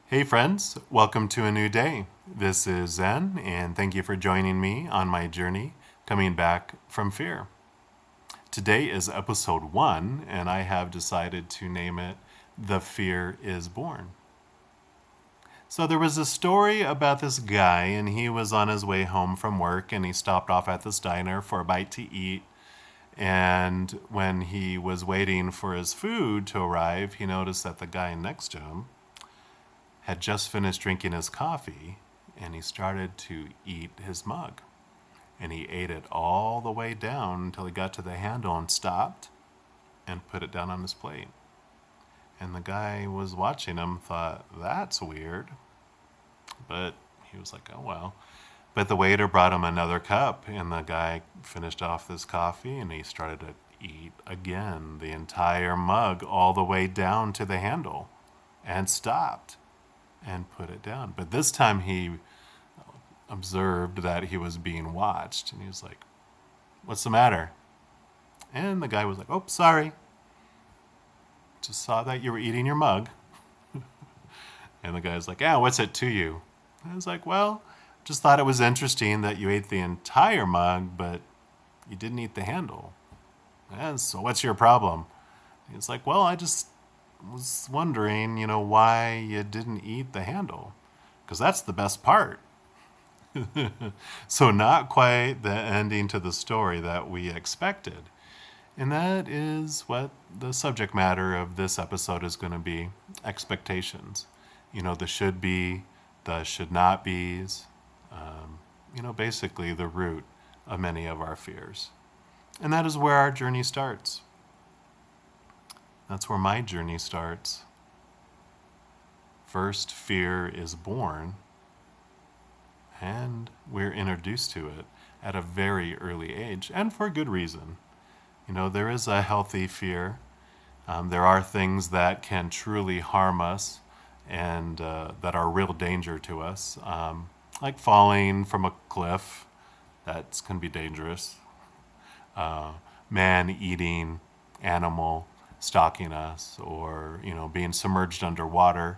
Hey friends, welcome to a new day. This is Zen, and thank you for joining me on my journey coming back from fear. Today is episode 1, and I have decided to name it The Fear is Born. So there was a story about this guy, and he was on his way home from work, and he stopped off at this diner for a bite to eat. And when he was waiting for his food to arrive, he noticed that the guy next to him had just finished drinking his coffee, and he started to eat his mug. And he ate it all the way down until he got to the handle and stopped and put it down on his plate. And the guy was watching him, thought, that's weird. But he was like, oh well. But the waiter brought him another cup, and the guy finished off this coffee, and he started to eat again the entire mug all the way down to the handle and stopped and put it down. But this time he observed that he was being watched, and he was like, what's the matter? And the guy was like, oh, sorry. Just saw that you were eating your mug. And the guy's like, yeah, what's it to you? And I was like, well, just thought it was interesting that you ate the entire mug, but you didn't eat the handle. And so what's your problem? He's like, well, I just was wondering, why you didn't eat the handle. Because that's the best part. So not quite the ending to the story that we expected. And that is what the subject matter of this episode is going to be: expectations. The should be, the should not be's, basically the root of many of our fears. And that is where our journey starts. That's where my journey starts. First, fear is born, and we're introduced to it at a very early age, and for good reason. There is a healthy fear. There are things that can truly harm us and that are real danger to us, like falling from a cliff. That can be dangerous. Man-eating animal stalking us, or being submerged underwater,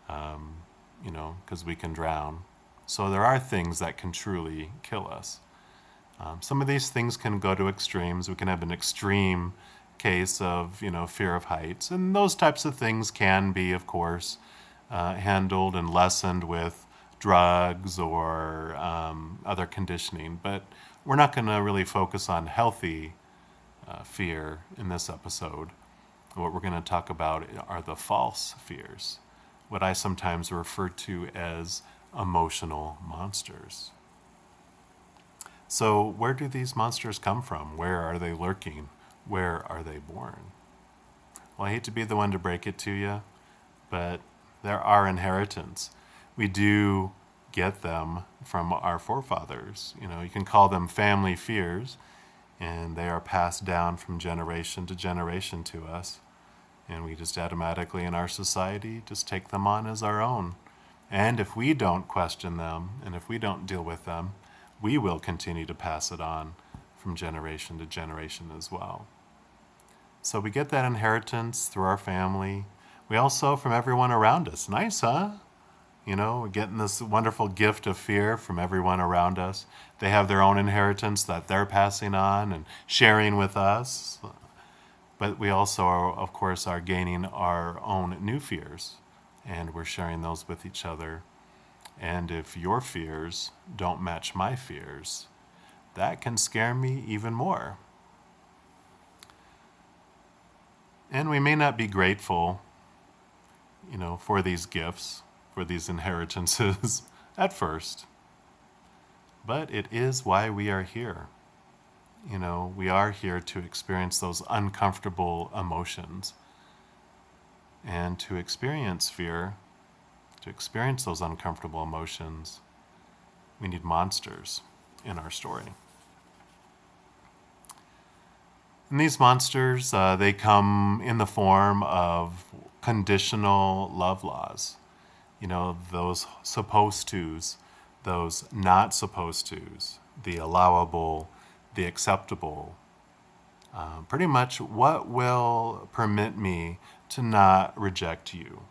because we can drown. So there are things that can truly kill us. Some of these things can go to extremes. We can have an extreme case of fear of heights, and those types of things can be, of course, handled and lessened with drugs or other conditioning. But we're not going to really focus on healthy fear in this episode. What we're going to talk about are the false fears, what I sometimes refer to as emotional monsters. So where do these monsters come from? Where are they lurking? Where are they born? Well, I hate to be the one to break it to you, but there are inheritance. We do get them from our forefathers. You can call them family fears, and they are passed down from generation to generation to us. And we just automatically in our society just take them on as our own. And if we don't question them, and if we don't deal with them, we will continue to pass it on from generation to generation as well. So we get that inheritance through our family. We also from everyone around us. Nice, huh? We're getting this wonderful gift of fear from everyone around us. They have their own inheritance that they're passing on and sharing with us. But we also, of course, are gaining our own new fears, and we're sharing those with each other. And if your fears don't match my fears, that can scare me even more. And we may not be grateful, for these gifts, for these inheritances at first. But it is why we are here. We are here to experience those uncomfortable emotions. And to experience fear, to experience those uncomfortable emotions, we need monsters in our story. And these monsters, they come in the form of conditional love laws. Those supposed tos, those not supposed tos, the allowable, the acceptable. Pretty much what will permit me to not reject you.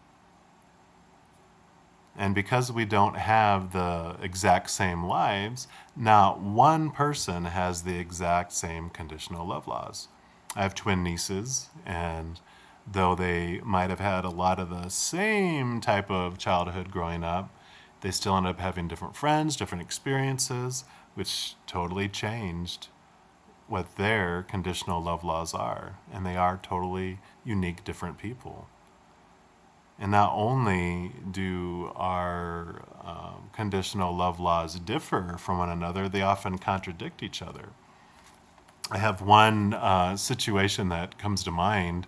And because we don't have the exact same lives, not one person has the exact same conditional love laws. I have twin nieces, and though they might have had a lot of the same type of childhood growing up, they still end up having different friends, different experiences, which totally changed what their conditional love laws are. And they are totally unique, different people. And not only do our conditional love laws differ from one another, they often contradict each other. I have one situation that comes to mind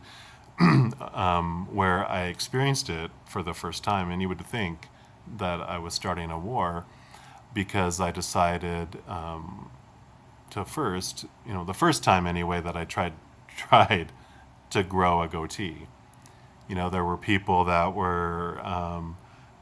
where I experienced it for the first time, and you would think that I was starting a war because I decided to first, the first time anyway, that I tried to grow a goatee. There were people that were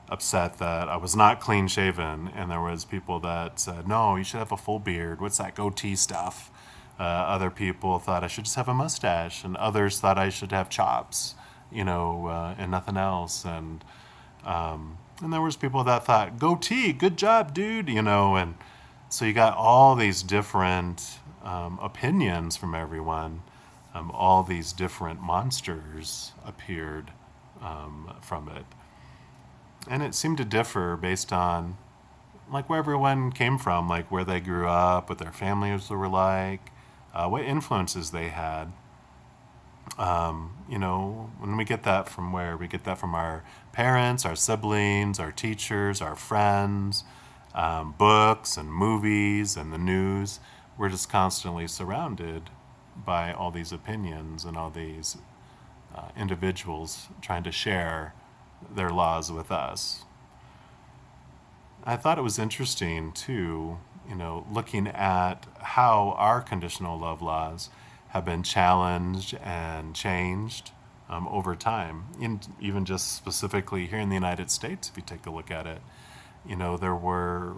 upset that I was not clean shaven, and there was people that said, no, you should have a full beard. What's that goatee stuff? Other people thought I should just have a mustache, and others thought I should have chops, and nothing else. And there was people that thought, goatee, good job, dude, and so you got all these different opinions from everyone. All these different monsters appeared from it. And it seemed to differ based on where everyone came from, where they grew up, what their families were like, what influences they had. When we get that from where? We get that from our parents, our siblings, our teachers, our friends, books and movies and the news. We're just constantly surrounded by all these opinions and all these individuals trying to share their laws with us. I thought it was interesting, too, looking at how our conditional love laws have been challenged and changed over time. Even just specifically here in the United States, if you take a look at it, there were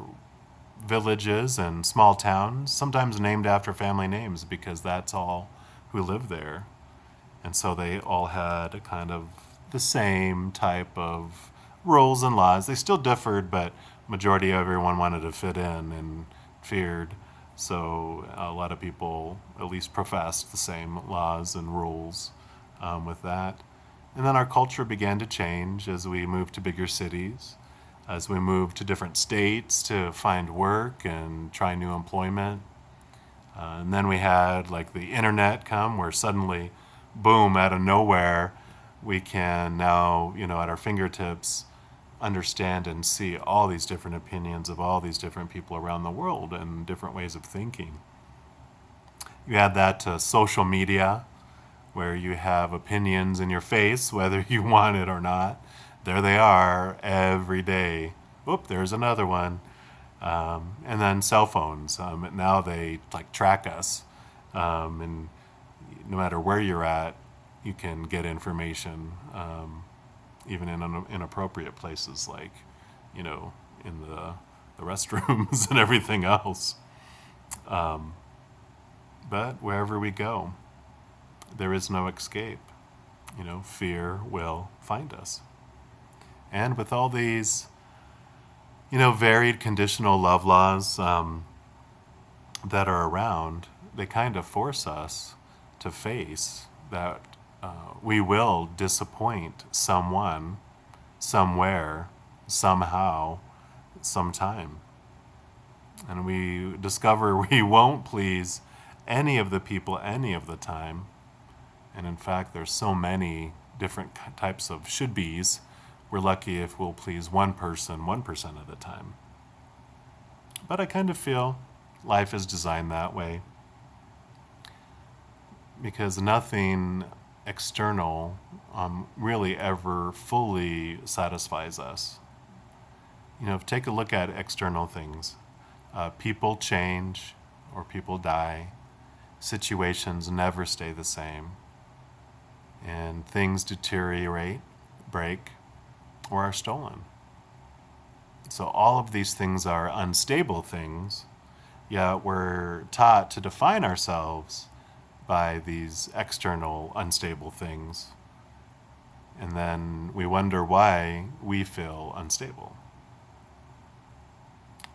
villages and small towns, sometimes named after family names because that's all who lived there. And so they all had a kind of the same type of rules and laws. They still differed, but majority of everyone wanted to fit in and feared. So a lot of people at least professed the same laws and rules with that. And then our culture began to change as we moved to bigger cities, as we moved to different states to find work and try new employment. And then we had the internet come where suddenly, boom, out of nowhere, we can now, at our fingertips, understand and see all these different opinions of all these different people around the world and different ways of thinking. You add that to social media, where you have opinions in your face, whether you want it or not. There they are every day. Oop, there's another one. And then cell phones. Now they track us. And no matter where you're at, you can get information, even in inappropriate places in the restrooms and everything else. But wherever we go, there is no escape. Fear will find us. And with all these, varied conditional love laws that are around, they kind of force us to face that we will disappoint someone, somewhere, somehow, sometime. And we discover we won't please any of the people any of the time. And in fact, there's so many different types of should-bes. We're lucky if we'll please one person 1% of the time. But I kind of feel life is designed that way, because nothing external really ever fully satisfies us. Take a look at external things. People change or people die. Situations never stay the same. And things deteriorate, break, or are stolen. So all of these things are unstable things, yet we're taught to define ourselves by these external unstable things. And then we wonder why we feel unstable.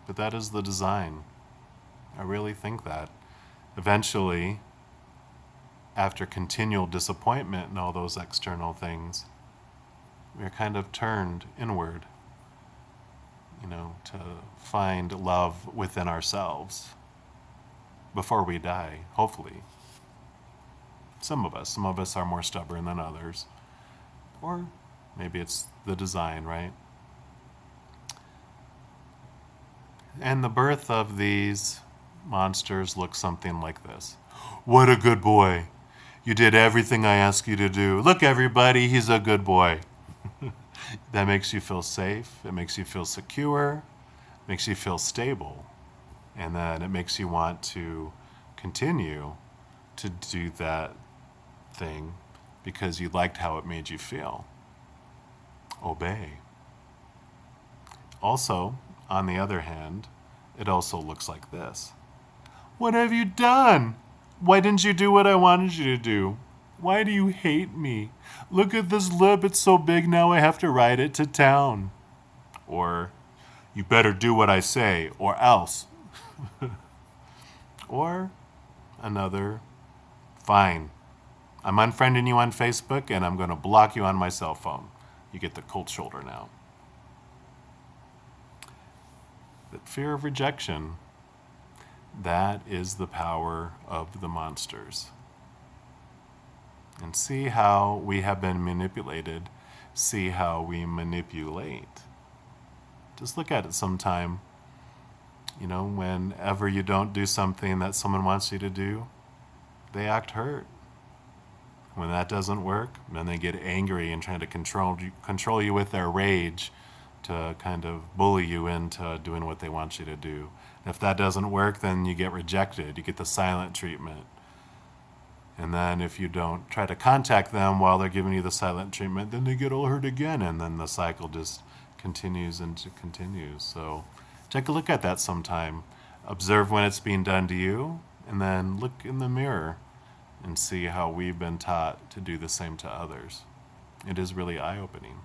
But that is the design. I really think that. Eventually, after continual disappointment and all those external things, we're kind of turned inward, to find love within ourselves before we die, hopefully. Some of us are more stubborn than others. Or maybe it's the design, right? And the birth of these monsters looks something like this. What a good boy. You did everything I asked you to do. Look, everybody, he's a good boy. That makes you feel safe. It makes you feel secure. Makes you feel stable. And then it makes you want to continue to do that thing because you liked how it made you feel. Obey. Also, on the other hand, it also looks like this. What have you done? Why didn't you do what I wanted you to do? Why do you hate me? Look at this lip, it's so big now I have to ride it to town. Or, you better do what I say, or else. Or, another, fine. I'm unfriending you on Facebook and I'm going to block you on my cell phone. You get the cold shoulder now. But fear of rejection, that is the power of the monsters. And see how we have been manipulated. See how we manipulate. Just look at it sometime. Whenever you don't do something that someone wants you to do, they act hurt. When that doesn't work, then they get angry and try to control you with their rage to kind of bully you into doing what they want you to do. And if that doesn't work, then you get rejected. You get the silent treatment. And then if you don't try to contact them while they're giving you the silent treatment, then they get all hurt again. And then the cycle just continues and continues. So take a look at that sometime. Observe when it's being done to you, and then look in the mirror and see how we've been taught to do the same to others. It is really eye-opening.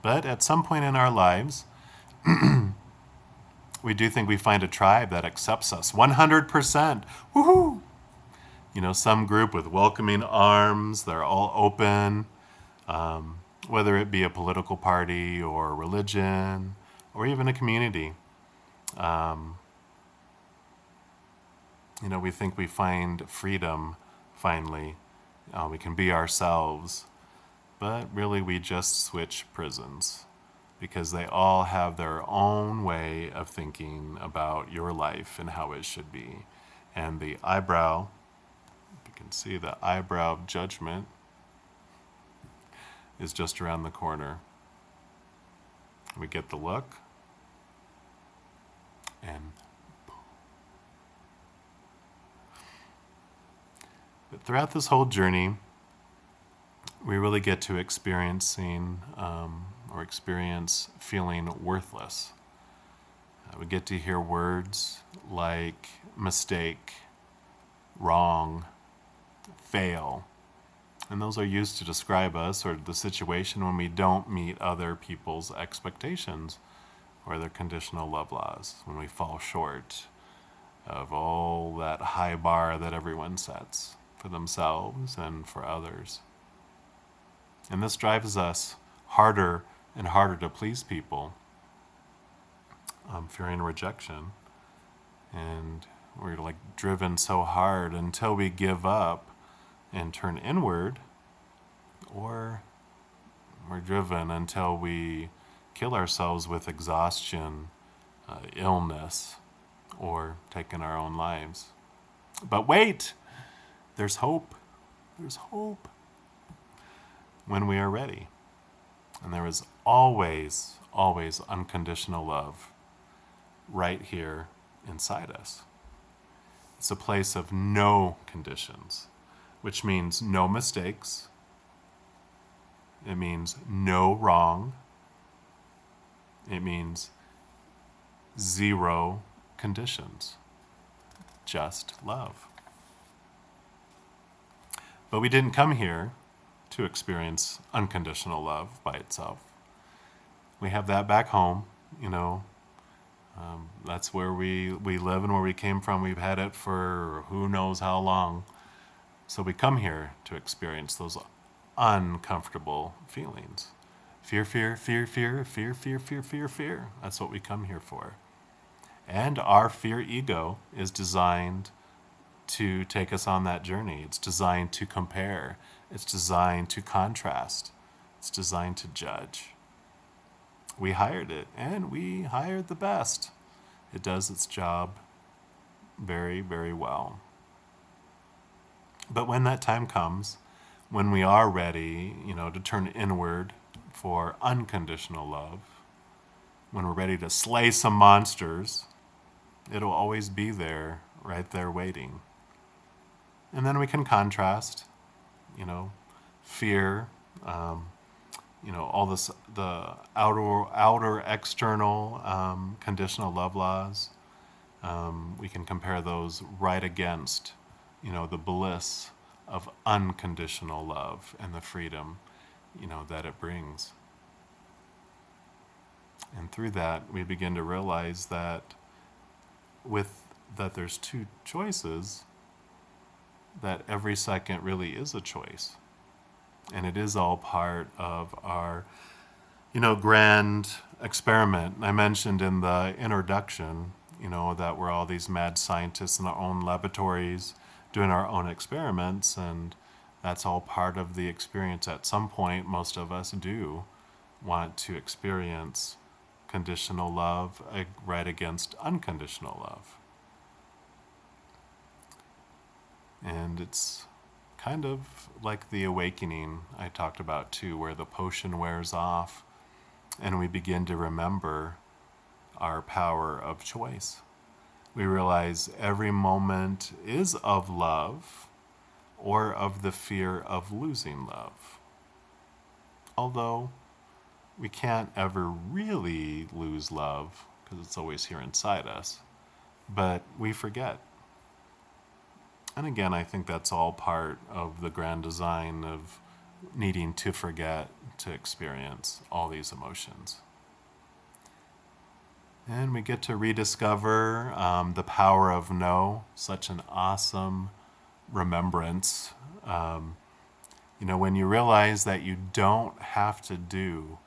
But at some point in our lives, we do think we find a tribe that accepts us 100%. Woohoo! Some group with welcoming arms, they're all open, whether it be a political party or religion or even a community. We think we find freedom finally. We can be ourselves. But really, we just switch prisons because they all have their own way of thinking about your life and how it should be. And the eyebrow, you can see the eyebrow of judgment is just around the corner. We get the look, and but throughout this whole journey, we really get to experience feeling worthless. We get to hear words like mistake, wrong, fail. And those are used to describe us or the situation when we don't meet other people's expectations or their conditional love laws, when we fall short of all that high bar that everyone sets for themselves and for others. And this drives us harder and harder to please people, fearing rejection. And we're driven so hard until we give up and turn inward, or we're driven until we kill ourselves with exhaustion, illness, or taking our own lives. But wait, there's hope. There's hope when we are ready. And there is always, always unconditional love right here inside us. It's a place of no conditions, which means no mistakes. It means no wrong. It means zero conditions, just love. But we didn't come here to experience unconditional love by itself. We have that back home, you know, that's where we live and where we came from. We've had it for who knows how long. So we come here to experience those uncomfortable feelings. Fear, fear, fear, fear, fear, fear, fear, fear, fear. That's what we come here for. And our fear ego is designed to take us on that journey. It's designed to compare. It's designed to contrast. It's designed to judge. We hired it, and we hired the best. It does its job very, very well. But when that time comes, when we are ready, to turn inward for unconditional love, when we're ready to slay some monsters, it'll always be there, right there waiting. And then we can contrast, fear, all this, the outer external conditional love laws. We can compare those right against, the bliss of unconditional love and the freedom, that it brings. And through that, we begin to realize that there's two choices, that every second really is a choice. And it is all part of our, grand experiment. I mentioned in the introduction, that we're all these mad scientists in our own laboratories doing our own experiments, and that's all part of the experience. At some point, most of us do want to experience conditional love right against unconditional love. And it's kind of like the awakening I talked about too, where the potion wears off and we begin to remember our power of choice. We realize every moment is of love or of the fear of losing love. Although we can't ever really lose love because it's always here inside us, but we forget. And again, I think that's all part of the grand design of needing to forget to experience all these emotions. And we get to rediscover the power of no, such an awesome remembrance. When you realize that you don't have to do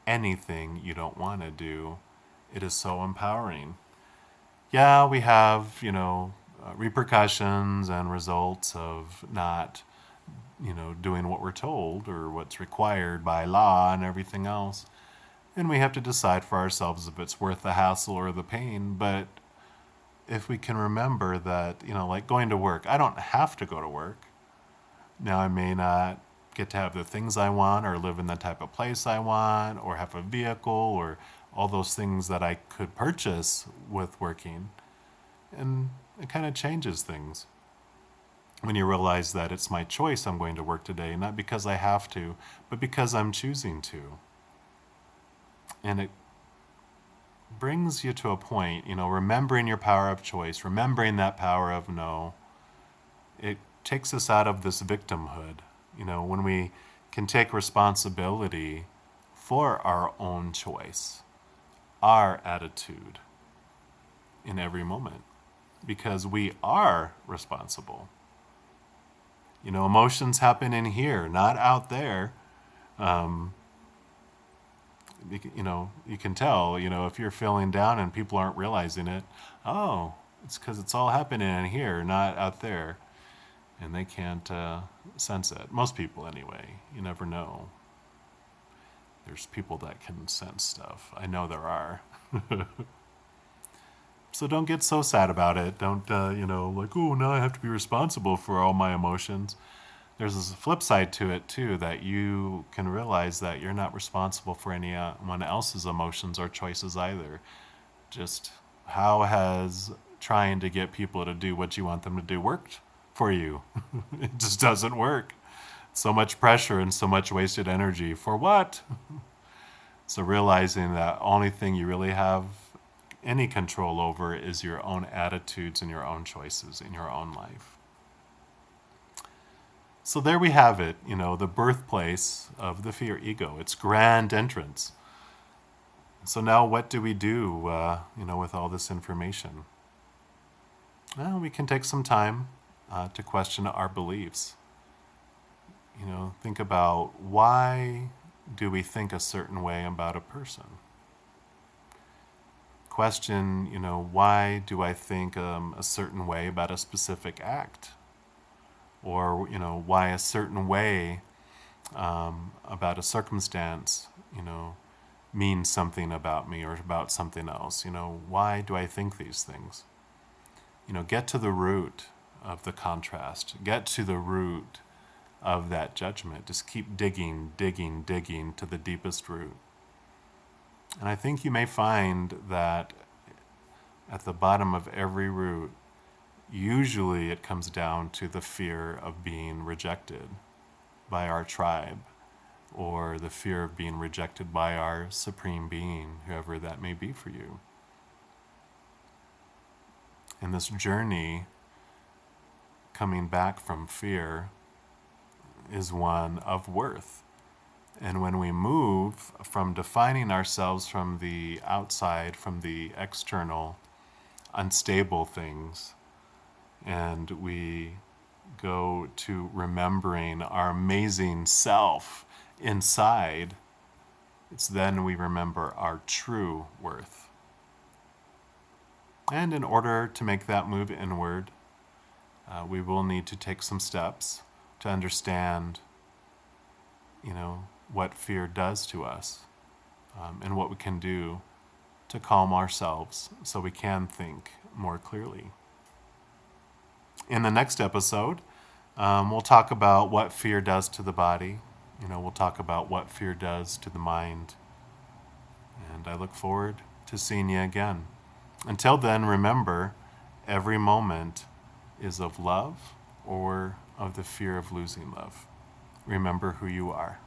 anything you don't want to do, it is so empowering. Yeah, we have, repercussions and results of not, doing what we're told or what's required by law and everything else. And we have to decide for ourselves if it's worth the hassle or the pain. But if we can remember that, like going to work, I don't have to go to work. Now, I may not get to have the things I want or live in the type of place I want or have a vehicle or all those things that I could purchase with working. And it kind of changes things when you realize that it's my choice I'm going to work today, not because I have to, but because I'm choosing to. And it brings you to a point, remembering your power of choice, remembering that power of no. It takes us out of this victimhood, when we can take responsibility for our own choice, our attitude in every moment. Because we are responsible. Emotions happen in here, not out there. You can tell, if you're feeling down and people aren't realizing it, it's because it's all happening in here, not out there. And they can't sense it. Most people, anyway. You never know. There's people that can sense stuff. I know there are. So don't get so sad about it. Don't, now I have to be responsible for all my emotions. There's this flip side to it, too, that you can realize that you're not responsible for anyone else's emotions or choices either. Just how has trying to get people to do what you want them to do worked for you? It just doesn't work. So much pressure and so much wasted energy. For what? So realizing that only thing you really have any control over is your own attitudes and your own choices in your own life. So there we have it, the birthplace of the fear ego, its grand entrance. So now what do we do, with all this information? Well, we can take some time to question our beliefs. Think about, why do we think a certain way about a person? Question, why do I think a certain way about a specific act? Or, why a certain way about a circumstance, means something about me or about something else. Why do I think these things? Get to the root of the contrast. Get to the root of that judgment. Just keep digging, digging, digging to the deepest root. And I think you may find that at the bottom of every root, usually it comes down to the fear of being rejected by our tribe, or the fear of being rejected by our supreme being, whoever that may be for you. And this journey coming back from fear is one of worth. And when we move from defining ourselves from the outside, from the external, unstable things, and we go to remembering our amazing self inside, it's then we remember our true worth. And in order to make that move inward, we will need to take some steps to understand, what fear does to us, and what we can do to calm ourselves so we can think more clearly. In the next episode, we'll talk about what fear does to the body. We'll talk about what fear does to the mind. And I look forward to seeing you again. Until then, remember, every moment is of love or of the fear of losing love. Remember who you are.